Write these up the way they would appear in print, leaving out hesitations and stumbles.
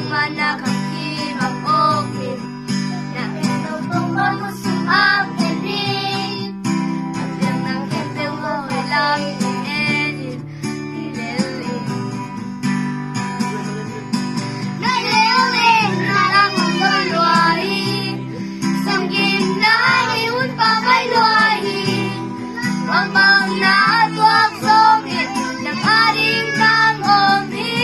Mana kaki makokin na itutungkol mo sa akin hanggang ng kente mo ay lagi enin nililin nililin na lang ang galwain sanggim na iun pa may luwain wang natwag songit ng aring ng omi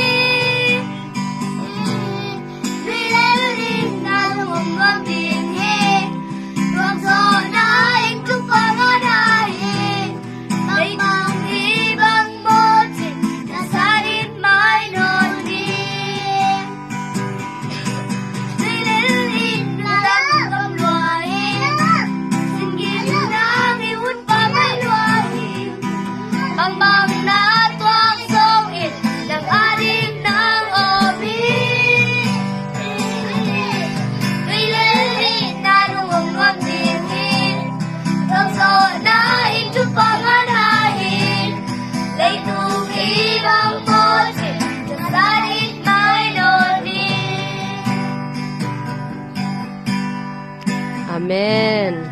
Amen.